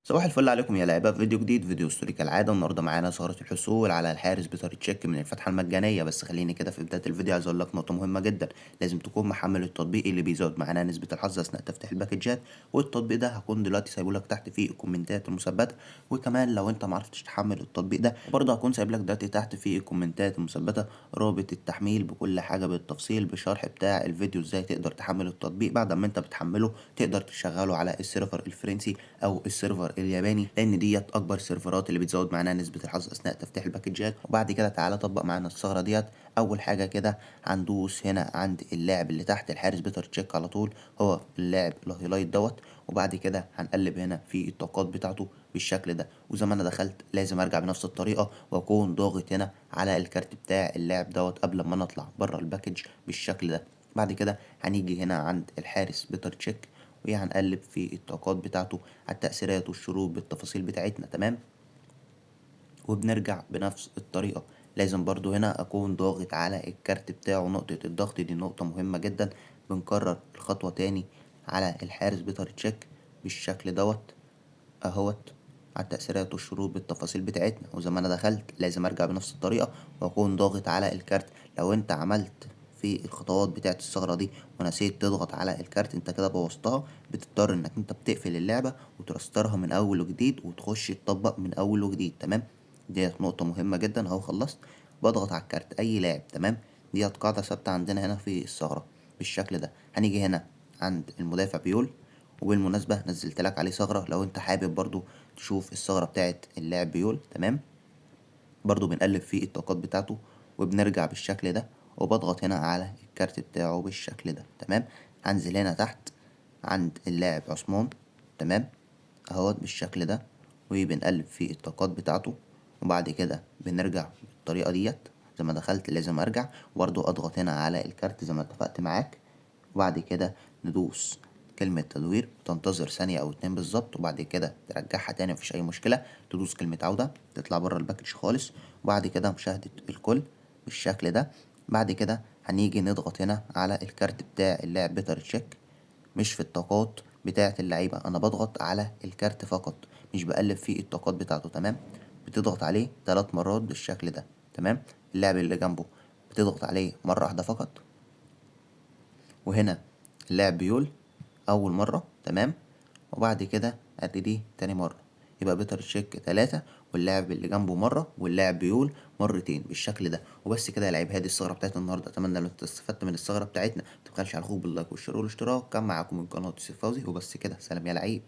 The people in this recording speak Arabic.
صباح الفل عليكم يا لعيبه، في فيديو جديد، فيديو اسطوري كالعاده. النهارده معانا سهره الحصول على الحارس بيتر تشيك من الفتحه المجانيه. بس خليني كده في بدايه الفيديو عايز اقول لك نقطه مهمه جدا. لازم تكون محمل التطبيق اللي بيزود معانا نسبه الحظ اثناء تفتح الباكجات. والتطبيق ده هكون دلوقتي سايبه لك تحت في الكومنتات المثبته. وكمان لو انت معرفتش تحمل التطبيق ده برضه هكون سايب لك دلوقتي تحت في الكومنتات المثبته رابط التحميل بكل حاجه بالتفصيل بالشرح بتاع الفيديو ازاي تقدر تحمل التطبيق. بعد ما انت بتحمله تقدر تشغله على السيرفر الفرنسي او السيرفر الياباني، لان ديت اكبر السيرفرات اللي بتزود معانا نسبه الحظ اثناء تفتيح الباكجات. وبعد كده تعالى طبق معانا الثغره ديت. اول حاجه كده هندوس هنا عند اللاعب اللي تحت الحارس بيتر تشيك على طول، هو اللاعب الهايلايت دوت. وبعد كده هنقلب هنا في الطاقات بتاعته بالشكل ده. وزي ما انا دخلت لازم ارجع بنفس الطريقه واكون ضاغط هنا على الكارت بتاع اللاعب دوت قبل ما نطلع بره الباكج بالشكل ده. بعد كده هنيجي هنا عند الحارس بيتر تشيك وهنقلب في الطاقات بتاعته على التأثيرات والشروط بالتفاصيل بتاعتنا. تمام. وبنرجع بنفس الطريقة. لازم برضو هنا أكون ضاغط على الكارت بتاعه. نقطة الضغط دي نقطة مهمة جدا. بنكرر الخطوة تاني على الحارس بيتر تشيك بالشكل دوت اهوت على التأثيرات والشروط بالتفاصيل بتاعتنا. وزي ما انا دخلت لازم ارجع بنفس الطريقة واكون ضاغط على الكارت. لو انت عملت في الخطوات بتاعت الثغرة دي ونسيت تضغط على الكارت انت كده بوظتها. بتضطر انك انت بتقفل اللعبة وترسترها من اول وجديد وتخش تطبق من اول وجديد. تمام. ديت نقطة مهمة جدا اهو. خلصت بضغط على الكارت اي لاعب. تمام. ديت قاعدة ثابتة عندنا هنا في الثغرة بالشكل ده. هنيجي هنا عند المدافع بيول. وبالمناسبة نزلت لك عليه ثغرة لو انت حابب برضو تشوف الثغرة بتاعت اللاعب بيول. تمام. برضو بنقلب في الطاقات بتاعته وبنرجع بالشكل ده. وبضغط هنا على الكارت بتاعه بالشكل ده. تمام. هنزل هنا تحت عند اللاعب عثمان. تمام. اهوت بالشكل ده. وبنقلب في الطاقات بتاعته. وبعد كده بنرجع بالطريقة ديت. زي ما دخلت لازم ارجع وبرضو اضغط هنا على الكارت زي ما اتفقت معاك. وبعد كده ندوس كلمة تدوير تنتظر ثانية أو اتنين بالظبط. وبعد كده ترجعها تاني مفيش أي مشكلة. تدوس كلمة عودة تطلع بره الباكج خالص. وبعد كده مشاهدة الكل بالشكل ده. بعد كده هنيجي نضغط هنا على الكارت بتاع اللاعب بيتر تشيك. مش في الطاقات بتاعة اللعيبة، أنا بضغط على الكارت فقط مش بقلب في الطاقات بتاعته. تمام. بتضغط عليه 3 مرات بالشكل ده. تمام. اللاعب اللي جنبه بتضغط عليه مرة واحدة فقط. وهنا اللاعب بيول أول مرة. تمام. وبعد كده ابتدي تاني مرة. يبقى بيتر تشيك 3 واللاعب اللي جنبه مرة واللاعب بيول مرتين بالشكل ده. وبس كده يا لعيب، هادي الثغرة بتاعتنا النهاردة. أتمنى لو انت استفدت من الثغرة بتاعتنا متبخلش على أخوك باللايك والشير والاشتراك. كان معاكم من قناة يوسف فوزي. وبس كده، سلام يا لعيب.